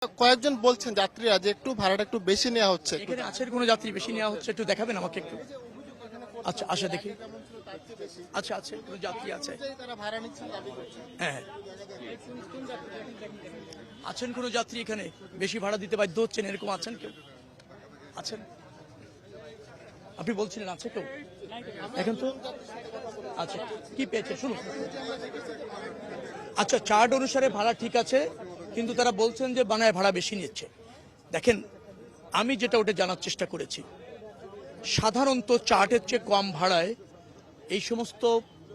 কয়েকজন বলছেন যাত্রীরা যে একটু ভাড়াটা একটু বেশি নেওয়া হচ্ছে। এখানে আছে কোনো যাত্রী বেশি নেওয়া হচ্ছে, একটু দেখাবেন আমাকে একটু। আচ্ছা আসা দেখি। আচ্ছা আছে কোনো যাত্রী আছে। তারা ভাড়া নিচ্ছেন দাবি করছেন। হ্যাঁ আছেন কোনো যাত্রী এখানে বেশি ভাড়া দিতে বাধ্য হচ্ছেন, এরকম আছেন কেউ? আছেন আপনি বলছিলেন আছে কেউ এখন তো? আচ্ছা কি পেয়েছে শুনুন। আচ্ছা চার্ট অনুসারে ভাড়া ঠিক আছে, কিন্তু তারা বলছেন যে বানায় ভাড়া বেশি নিচ্ছে। দেখেন আমি যেটা ওটা জানার চেষ্টা করেছি, সাধারণত চার্টের চেয়ে কম ভাড়ায় এই সমস্ত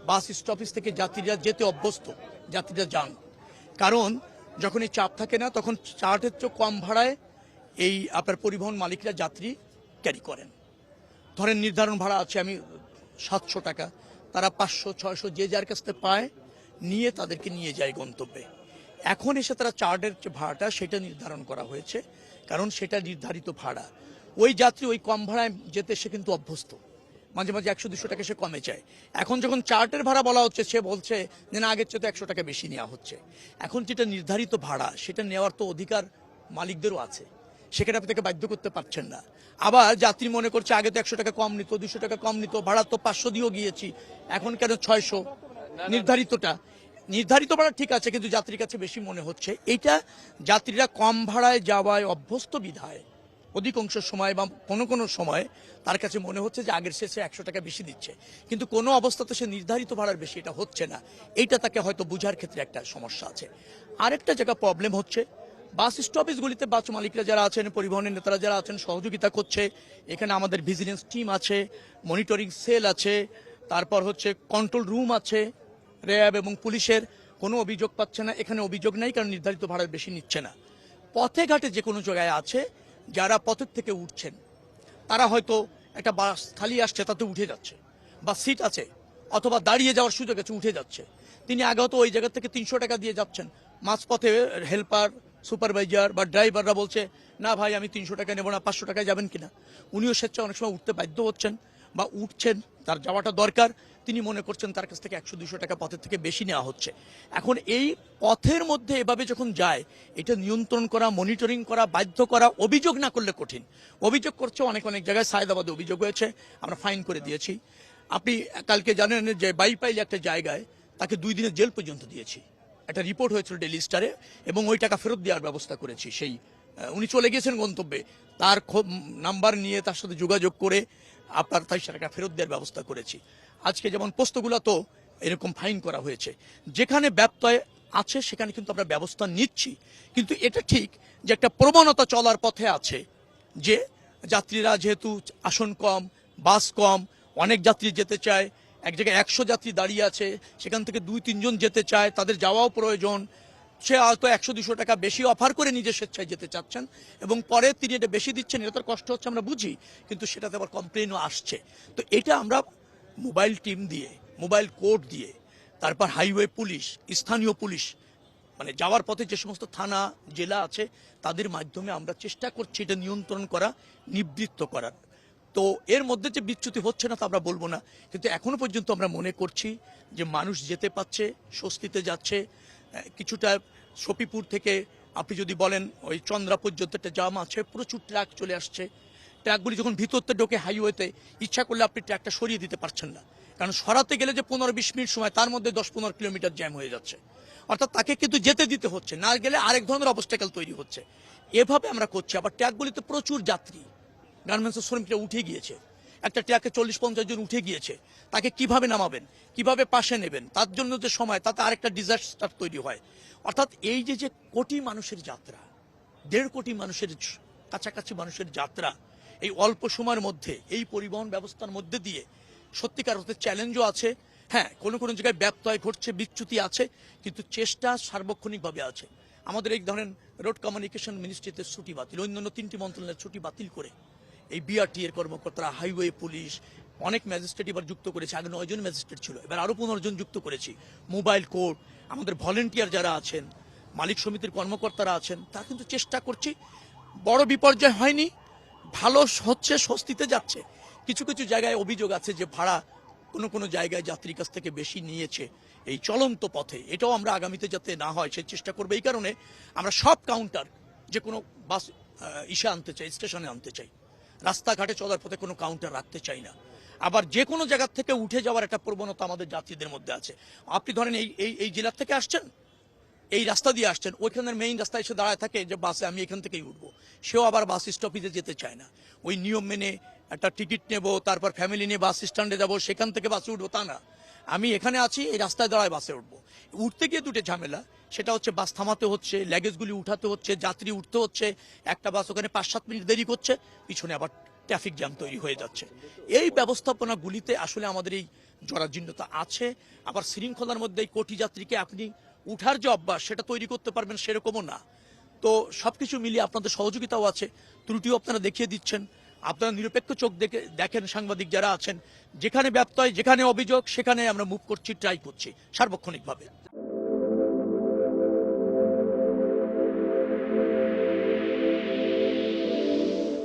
বাস স্টপেজ থেকে যাত্রীরা যেতে অভ্যস্ত, যাত্রীরা যান। কারণ যখন এই চাপ থাকে না তখন চার্টের চেয়ে কম ভাড়ায় এই আপনার পরিবহন মালিকরা যাত্রী ক্যারি করেন। ধরেন নির্ধারণ ভাড়া আছে আমি 700 টাকা, তারা 500-600 যে যার কাছ থেকে পায় নিয়ে তাদেরকে নিয়ে যায় গন্তব্যে। এখন এসে তারা চার্টের যে ভাড়াটা সেটা নির্ধারণ করা হয়েছে, কারণ সেটা নির্ধারিত ভাড়া। ওই যাত্রী ওই কম ভাড়ায় যেতে সে কিন্তু অভ্যস্ত, মাঝে মাঝে 100-200 টাকা সে কমে যায়। এখন যখন চার্টের ভাড়া বলা হচ্ছে সে বলছে যে না আগের চেয়ে তো 100 টাকা বেশি নেওয়া হচ্ছে। এখন যেটা নির্ধারিত ভাড়া সেটা নেওয়ার তো অধিকার মালিকদেরও আছে, সেখানে আপনি তাকে বাধ্য করতে পারছেন না। আবার যাত্রী মনে করছে আগে তো 100 টাকা কম নিত, 200 টাকা কম নিত, ভাড়া তো 500 দিয়েও গিয়েছি, এখন কেন 600? নির্ধারিত ভাড়া ঠিক আছে, কিন্তু যাত্রীর কাছে বেশি মনে হচ্ছে। এইটা যাত্রীরা কম ভাড়ায় যাওয়ায় অভ্যস্ত বিধায় অধিকাংশ সময় বা কোনো কোনো সময় তার কাছে মনে হচ্ছে যে আগের শেষে 100 টাকা বেশি দিচ্ছে, কিন্তু কোনো অবস্থাতে সে নির্ধারিত ভাড়ার বেশি এটা হচ্ছে না। এইটা তাকে হয়তো বোঝার ক্ষেত্রে একটা সমস্যা আছে। আরেকটা জায়গা প্রবলেম হচ্ছে, বাস স্টপেজগুলিতে বাস মালিকরা যারা আছেন, পরিবহনের নেতারা যারা আছেন সহযোগিতা করছে। এখানে আমাদের ভিজিলেন্স টিম আছে, মনিটরিং সেল আছে, তারপর হচ্ছে কন্ট্রোল রুম আছে, র্যাব এবং পুলিশের। কোনো অভিযোগ পাচ্ছে না, এখানে অভিযোগ নাই, কারণ নির্ধারিত ভাড়া বেশি নিচ্ছে না। পথে ঘাটে যে কোনো জায়গায় আছে যারা পথের থেকে উঠছেন, তারা হয়তো একটা বাস খালি আসছে তাতে উঠে যাচ্ছে, বা সিট আছে অথবা দাঁড়িয়ে যাওয়ার সুযোগ আছে উঠে যাচ্ছে। তিনি আগে হয়তো ওই জায়গা থেকে 300 টাকা দিয়ে যাচ্ছেন, মাঝপথে হেল্পার, সুপারভাইজার বা ড্রাইভাররা বলছে না ভাই আমি 300 টাকা নেব না, 500 টাকায় যাবেন কিনা। উনিও স্বেচ্ছায় অনেক সময় উঠতে বাধ্য হচ্ছেন বা উঠছেন, তার যাওয়াটা দরকার, তিনি মনে করছেন তার কাছ থেকে 100-200 টাকা পথের থেকে বেশি নেওয়া হচ্ছে। এখন এই পথের মধ্যে এভাবে যখন যায়, এটা নিয়ন্ত্রণ করা, মনিটরিং করা, বাধ্য করা, অভিযোগ না করলে কঠিন। অভিযোগ করছে অনেক অনেক জায়গায়, সায়দাবাদে অভিযোগ হয়েছে, আমরা ফাইন করে দিয়েছি। আপনি কালকে জানেন যে বাইপাইলে একটা জায়গায় তাকে 2 দিনের জেল পর্যন্ত দিয়েছি, একটা রিপোর্ট হয়েছিল ডেইলি স্টারে, এবং ওই টাকা ফেরত দেওয়ার ব্যবস্থা করেছি। সেই উনি চলে গিয়েছেন গন্তব্যে, তার নাম্বার নিয়ে তার সাথে যোগাযোগ করে আপনার 23 টাকা ফেরত দেওয়ার ব্যবস্থা করেছি। আজকে যেমন পোস্তগুলো তো এরকম ফাইন করা হয়েছে। যেখানে ব্যত্যয় আছে সেখানে কিন্তু আমরা ব্যবস্থা নিচ্ছি, কিন্তু এটা ঠিক যে একটা প্রবণতা চলার পথে আছে যে যাত্রীরা যেহেতু আসন কম, বাস কম, অনেক যাত্রী যেতে চায়, এক জায়গায় 100 যাত্রী দাঁড়িয়ে আছে, সেখান থেকে 2-3 জন যেতে চায়, তাদের যাওয়াও প্রয়োজন। সে হয়তো 100-200 টাকা বেশি অফার করে নিজের স্বেচ্ছায় যেতে চাচ্ছেন, এবং পরে তিনি এটা বেশি দিচ্ছেন, এটা তার কষ্ট হচ্ছে আমরা বুঝি, কিন্তু সেটাতে আবার কমপ্লেনও আসছে। তো এটা আমরা মোবাইল টিম দিয়ে, মোবাইল কোর্ট দিয়ে, তারপর হাইওয়ে পুলিশ, স্থানীয় পুলিশ, মানে যাওয়ার পথে যে সমস্ত থানা জেলা আছে তাদের মাধ্যমে আমরা চেষ্টা করছি এটা নিয়ন্ত্রণ করা, নিবৃত্ত করার। তো এর মধ্যে যে বিচ্যুতি হচ্ছে না তা আমরা বলবো না, কিন্তু এখনো পর্যন্ত আমরা মনে করছি যে মানুষ যেতে পারছে, স্বস্তিতে যাচ্ছে। কিছুটা সফিপুর থেকে আপনি যদি বলেন ওই চন্দ্রা পর্যন্ত একটা জাম আছে, প্রচুর ট্রাক চলে আসছে। ট্রাকগুলি যখন ভিতরতে ঢোকে হাইওয়েতে, ইচ্ছা করলে আপনি ট্রাকটা সরিয়ে দিতে পারছেন না, কারণ সরাতে গেলে যে 15-20 মিনিট সময়, তার মধ্যে 10-15 কিলোমিটার জ্যাম হয়ে যাচ্ছে। অর্থাৎ তাকে কিন্তু যেতে দিতে হচ্ছে, না গেলে আরেক ধরনের অবস্টাকেল তৈরি হচ্ছে। এভাবে আমরা করছি। আবার ট্রাকগুলিতে প্রচুর যাত্রী, গার্মেন্টসের শ্রমিকরা উঠে গিয়েছে, একটা ট্রাকে 40-50 জন উঠে গিয়েছে, তাকে কিভাবে নামাবেন, কিভাবে পাশে নেবেন, তার জন্য যে সময়, তাতে আরেকটা ডিজাস্টার তৈরি হয়। অর্থাৎ এই যে কোটি মানুষের যাত্রা, 1.5 কোটি মানুষের কাছাকাছি মানুষের যাত্রা, এই অল্প সময়ের মধ্যে এই পরিবহন ব্যবস্থার মধ্যে দিয়ে সত্যিকার অর্থে চ্যালেঞ্জও আছে। হ্যাঁ, কোনো কোনো জায়গায় ব্যত্যয় ঘটছে, বিচ্যুতি আছে, কিন্তু চেষ্টা সার্বক্ষণিকভাবে আছে। আমাদের এই ধরেন রোড কমিউনিকেশন মিনিস্ট্রিতে ছুটি বাতিল, অন্যান্য 3টি মন্ত্রণালয়ের ছুটি বাতিল করে এই বিআরটি এর কর্মকর্তারা, হাইওয়ে পুলিশ, অনেক ম্যাজিস্ট্রেট এবার যুক্ত করেছে। আগে 9 জন ম্যাজিস্ট্রেট ছিল, এবার আরও 15 জন যুক্ত করেছি। মোবাইল কোর্ট, আমাদের ভলেন্টিয়ার যারা আছেন, মালিক সমিতির কর্মকর্তারা আছেন, তা কিন্তু চেষ্টা করছি। বড় বিপর্যয় হয়নি, ভালো হচ্ছে, স্বস্তিতে যাচ্ছে। কিছু কিছু জায়গায় অভিযোগ আছে যে ভাড়া কোনো কোনো জায়গায় যাত্রীর কাছ থেকে বেশি নিয়েছে এই চলন্ত পথে। এটাও আমরা আগামীতে যাতে না হয় সেই চেষ্টা করবো। এই কারণে আমরা সব কাউন্টার যে কোনো বাস ইসে আনতে চাই, স্টেশনে আনতে চাই, রাস্তাঘাটে চলার পথে কোনো কাউন্টার রাখতে চাই না। আবার যে কোনো জায়গা থেকে উঠে যাওয়ার একটা প্রবণতা আমাদের যাত্রীদের মধ্যে আছে। আপনি ধরেন এই জেলার থেকে আসছেন, এই রাস্তা দিয়ে আসছেন, ওইখানের মেইন রাস্তায় এসে দাঁড়ায় থাকে যে বাসে আমি এখান থেকেই উঠবো, সেও আবার বাস স্টপেজে যেতে চায় না। ওই নিয়ম মেনে একটা টিকিট নেব, তারপর ফ্যামিলি নিয়ে বাস স্ট্যান্ডে যাব, সেখান থেকে বাসে উঠবো, তা না। আমি এখানে আছি, এই রাস্তায় দাঁড়ায় বাসে উঠবো। উঠতে গিয়ে দুটো ঝামেলা, সেটা হচ্ছে বাস থামাতে হচ্ছে, লাগেজগুলি উঠাতে হচ্ছে, যাত্রী উঠতে হচ্ছে, একটা বাস ওখানে 5-7 মিনিট দেরি করছে, পিছনে আবার ট্রাফিক জ্যাম তৈরি হয়ে যাচ্ছে। এই ব্যবস্থাপনাগুলিতে আসলে আমাদের এই জরাজীর্ণতা আছে। আবার শৃঙ্খলার মধ্যে এই কোটি যাত্রীকে আপনি উঠার যে অভ্যাস সেটা তৈরি করতে পারবেন সেরকমও না। তো সবকিছু মিলিয়ে আপনাদের সহযোগিতাও আছে, ত্রুটিও আপনারা দেখিয়ে দিচ্ছেন। আপনারা নিরপেক্ষ চোখ দেখেন, সাংবাদিক যারা আছেন, যেখানে ব্যত্যয়, যেখানে অভিযোগ, সেখানে আমরা মুভ করছি, ট্রাই করছি সার্বক্ষণিকভাবে।